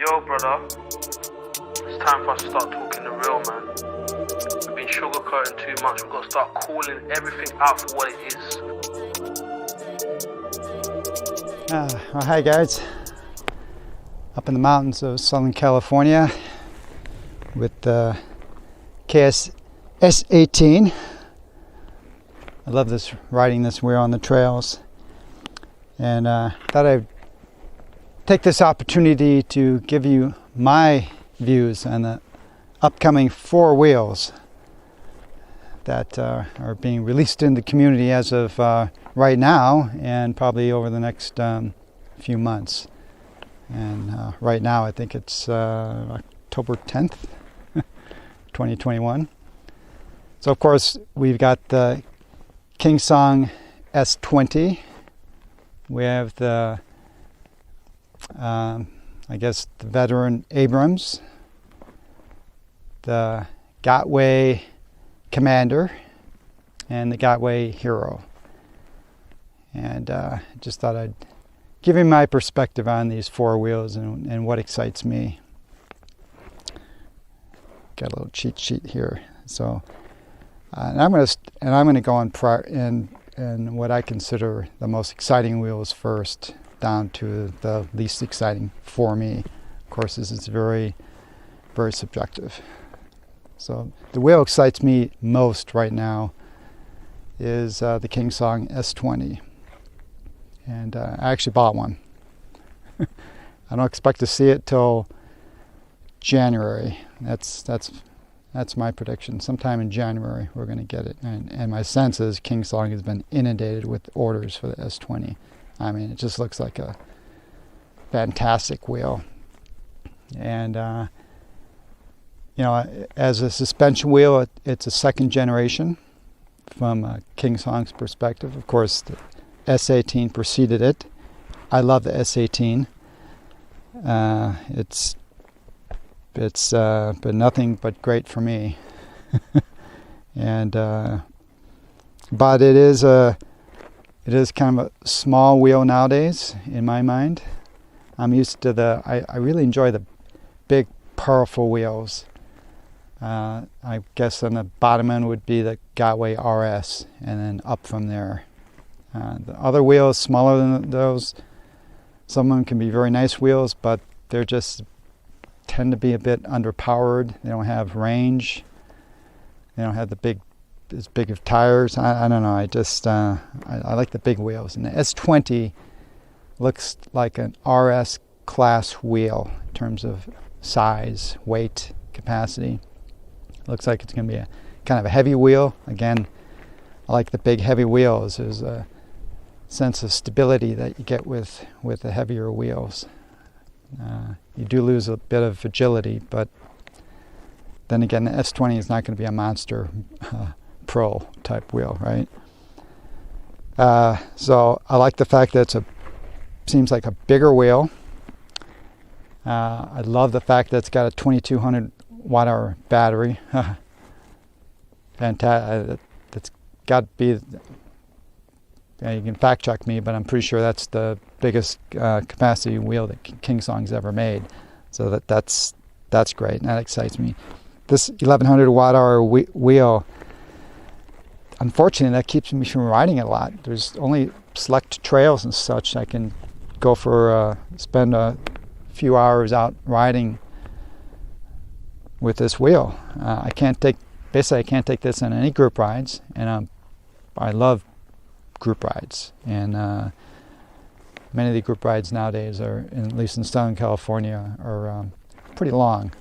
Yo, brother, it's time for us to start talking the real, man. We've been sugarcoating too much. We've got to start calling everything out for what it is. Well, hi guys, up in the mountains of Southern California with the S18. I love this, riding this wheel on the trails, and thought I'd take this opportunity to give you my views on the upcoming 4 wheels that are being released in the community as of right now, and probably over the next few months. And right now I think it's October 10th, 2021. So of course we've got the Kingsong S20. We have the I guess the veteran Abrams, the EWheels Commander, and the EWheels Hero. And just thought I'd give you my perspective on these 4 wheels and what excites me. Got a little cheat sheet here. So, and I'm going to go on and what I consider the most exciting wheels first, down to the least exciting for me. Of course, this is very, very subjective. So the wheel excites me most right now is the Kingsong S20. And I actually bought one. I don't expect to see it till January. That's my prediction. Sometime in January we're going to get it. And my sense is Kingsong has been inundated with orders for the S20. I mean, it just looks like a fantastic wheel. And you know, as a suspension wheel, it's a second generation from Kingsong's perspective. Of course, the S18 preceded it. I love the S18. It's been nothing but great for me. And but it is kind of a small wheel nowadays in my mind. I'm used to I really enjoy the big, powerful wheels. I guess on the bottom end would be the EWheels RS, and then up from there. The other wheels, smaller than those, some of them can be very nice wheels, but they're just tend to be a bit underpowered. They don't have range. They don't have as big of tires. I don't know. I like the big wheels. And the S20 looks like an RS class wheel in terms of size, weight, capacity. Looks like it's going to be a kind of a heavy wheel. Again, I like the big heavy wheels. There's a sense of stability that you get with the heavier wheels. You do lose a bit of agility, but then again, the S20 is not going to be a monster pro type wheel, right? So I like the fact that seems like a bigger wheel. I love the fact that it's got a 2200 watt hour battery. Fantastic. That's got to be, you can fact check me, but I'm pretty sure that's the biggest capacity wheel that Kingsong's ever made. So that's great, and that excites me. This 1100 watt hour wheel, unfortunately, that keeps me from riding it a lot. There's only select trails and such I can go for, spend a few hours out riding with this wheel. I can't take this on any group rides, and I love group rides. And many of the group rides nowadays are, at least in Southern California, are pretty long.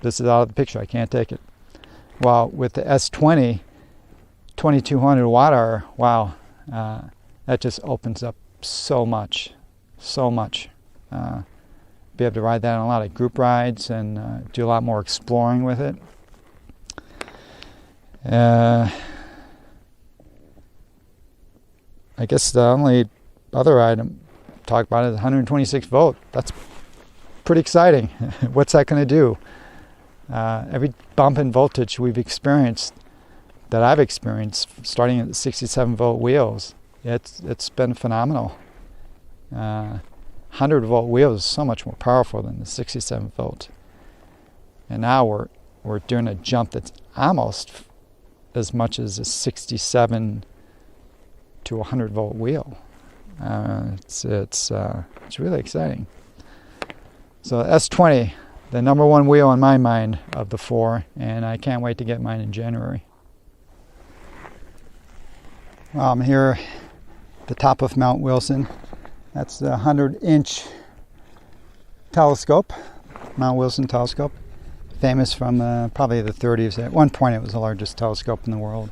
This is out of the picture. I can't take it. Well, with the S20, 2200 watt hour, wow, that just opens up so much. Be able to ride that on a lot of group rides and do a lot more exploring with it. I guess the only other item to talk about is 126 volt. That's pretty exciting. What's that going to do? Every bump in voltage we've experienced, that I've experienced, starting at the 67 volt wheels, it's been phenomenal. 100-volt wheel is so much more powerful than the 67-volt. And now we're doing a jump that's almost as much as a 67 to 100-volt wheel. It's really exciting. So S20, the number one wheel in my mind of the four, and I can't wait to get mine in January. Well, I'm here at the top of Mount Wilson. That's the 100-inch telescope, Mount Wilson telescope, famous from probably the 30s. At one point, it was the largest telescope in the world.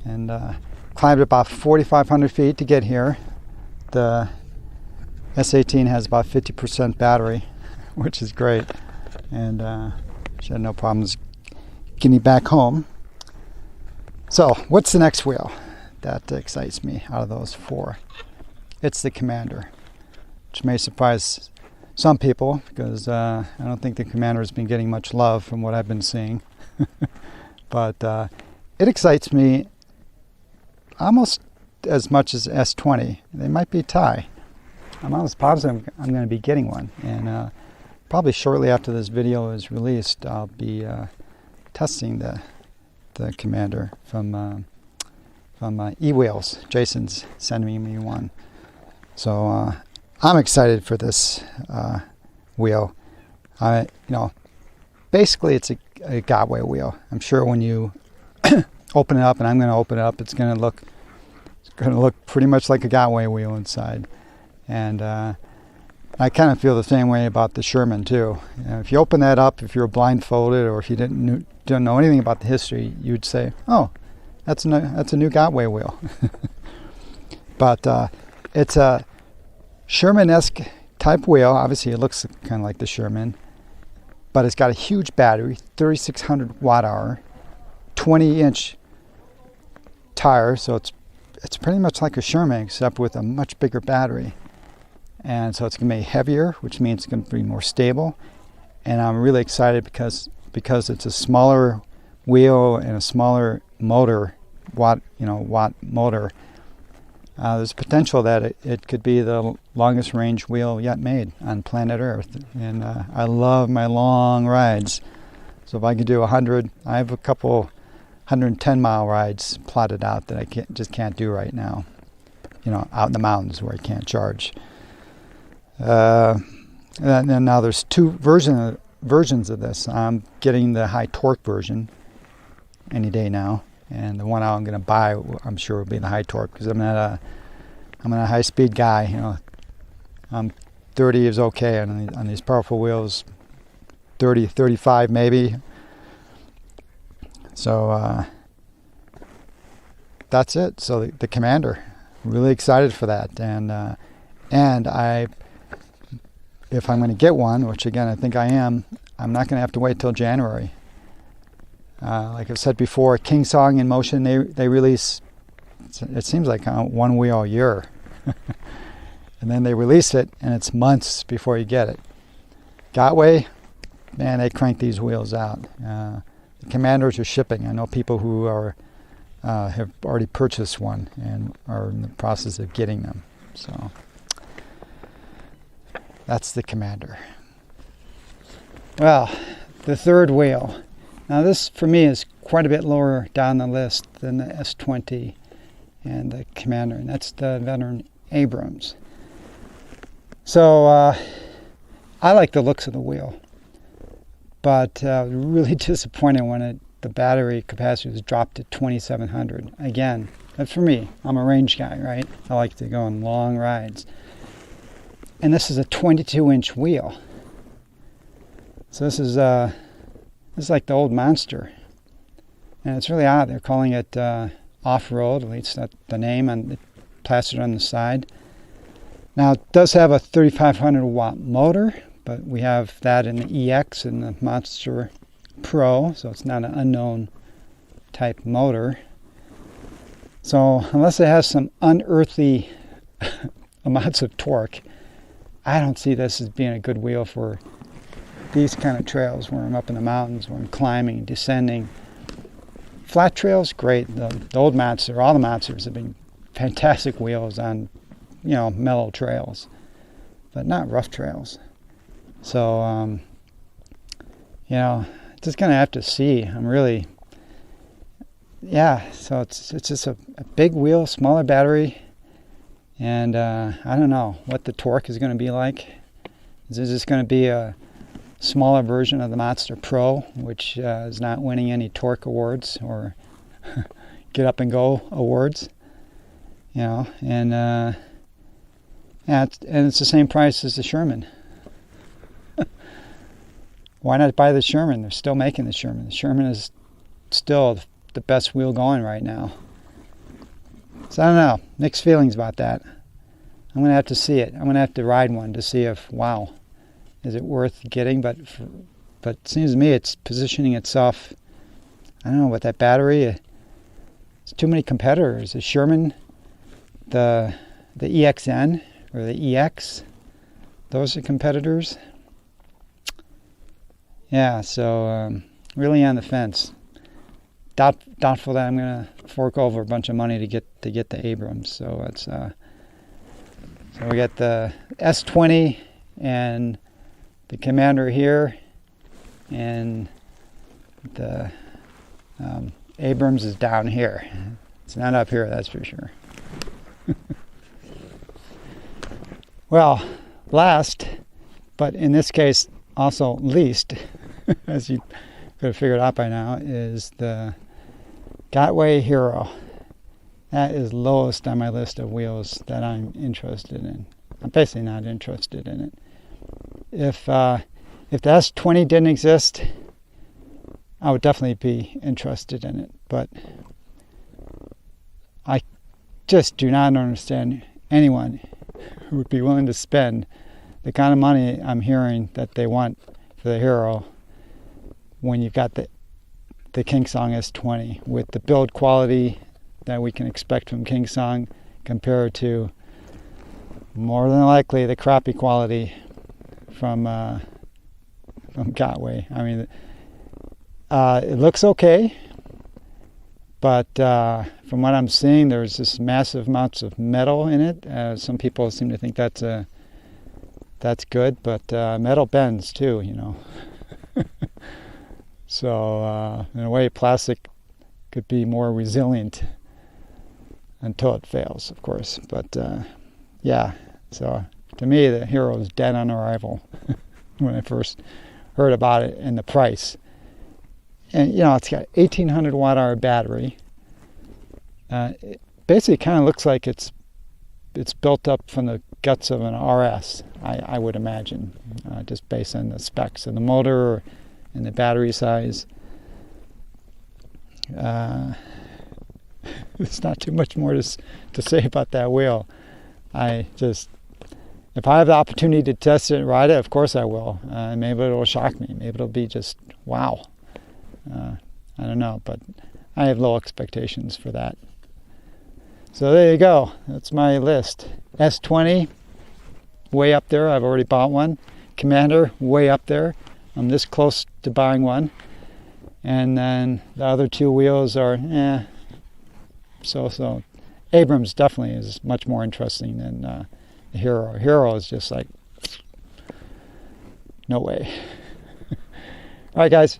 And climbed about 4,500 feet to get here. The S18 has about 50% battery, which is great. And she had no problems getting back home. So, what's the next wheel that excites me out of those four? It's the Commander, which may surprise some people because I don't think the Commander has been getting much love from what I've been seeing. But it excites me almost as much as S20. They might be a tie. I'm almost positive I'm going to be getting one. And probably shortly after this video is released, I'll be testing the Commander from EWheels. Jason's sending me one. So I'm excited for this wheel. Basically it's a Gotway wheel. I'm sure when you open it up, and I'm going to open it up, it's going to look pretty much like a Gotway wheel inside. And I kind of feel the same way about the Sherman too. If you open that up, if you're blindfolded or if you don't know anything about the history, you'd say, "Oh, that's a new Gotway wheel." But it's a Sherman-esque type wheel. Obviously, it looks kind of like the Sherman, but it's got a huge battery, 3,600 watt-hour, 20-inch tire, so it's pretty much like a Sherman except with a much bigger battery. And so it's going to be heavier, which means it's going to be more stable. And I'm really excited because it's a smaller wheel and a smaller motor, watt motor. There's potential that it could be the longest range wheel yet made on planet Earth. And I love my long rides. So if I could do 100, I have a couple 110-mile rides plotted out that I just can't do right now. Out in the mountains where I can't charge. And then now there's two versions of this. I'm getting the high torque version any day now. And the one I'm going to buy, I'm sure, will be the high torque because I'm not a high speed guy. 30 is okay on these powerful wheels. 30, 35 maybe. So that's it. So the Commander, really excited for that. And if I'm going to get one, which again I think I am, I'm not going to have to wait till January. Like I've said before, Kingsong in Motion, they release, it seems like one wheel a year. And then they release it, and it's months before you get it. Gotway, man, they crank these wheels out. The Commanders are shipping. I know people who have already purchased one and are in the process of getting them. So that's the Commander. Well, the third wheel. Now this, for me, is quite a bit lower down the list than the S20 and the Commander, and that's the veteran Abrams. So I like the looks of the wheel, but really disappointed when the battery capacity was dropped to 2,700. Again, that's for me. I'm a range guy, right? I like to go on long rides. And this is a 22-inch wheel. So this is like the old Monster. And it's really odd. They're calling it off-road, at least that's the name, and it's plastered on the side. Now, it does have a 3,500 watt motor, but we have that in the EX and the Monster Pro, so it's not an unknown type motor. So unless it has some unearthly amounts of torque, I don't see this as being a good wheel for these kind of trails where I'm up in the mountains, where I'm climbing, descending. Flat trails, great. The old Monster, all the Monsters have been fantastic wheels on, mellow trails. but not rough trails. So, just gonna have to see. I'm really, so it's just a big wheel, smaller battery, and I don't know what the torque is going to be like. Is this just going to be a smaller version of the Monster Pro, which is not winning any torque awards or get up and go awards, and it's the same price as the Sherman. Why not buy the Sherman? They're still making the Sherman. The Sherman is still the best wheel going right now. So I don't know, mixed feelings about that. I'm going to have to see it. I'm going to have to ride one to see if, wow, is it worth getting? But it seems to me it's positioning itself, I don't know, with that battery. It's too many competitors. The Sherman, the EXN, or the EX, those are competitors. Yeah, so really on the fence. Doubtful that I'm going to fork over a bunch of money to get the Abrams. So it's so we got the S20 and the Commander here, and the Abrams is down here. It's not up here, that's for sure. Well, last, but in this case also least, as you could have figured out by now, is the EWheels Hero. That is lowest on my list of wheels that I'm interested in. I'm basically not interested in it. If the S20 didn't exist, I would definitely be interested in it. But I just do not understand anyone who would be willing to spend the kind of money I'm hearing that they want for the Hero when you've got the Kingsong S20 with the build quality that we can expect from Kingsong compared to more than likely the crappy quality from EWheels. I mean, it looks okay, but from what I'm seeing, there's this massive amounts of metal in it. Some people seem to think that's good, but metal bends too, So in a way, plastic could be more resilient until it fails, of course. But so to me, the Hero is dead on arrival when I first heard about it and the price. And it's got 1,800 watt-hour battery. It basically kind of looks like it's built up from the guts of an RS, I would imagine, just based on the specs of the motor and the battery size. There's not too much more to say about that wheel. If I have the opportunity to test it and ride it, of course I will. Maybe it'll shock me. Maybe it'll be just wow. I don't know, but I have low expectations for that. So there you go. That's my list. S20, way up there. I've already bought one. Commander, way up there. I'm this close to buying one. And then the other two wheels are, so. Abrams definitely is much more interesting than the Hero. Hero is just like, no way. All right, guys.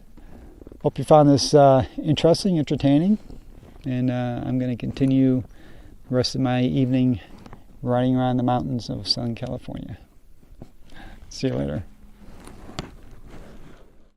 Hope you found this interesting, entertaining. And I'm going to continue the rest of my evening riding around the mountains of Southern California. See you later.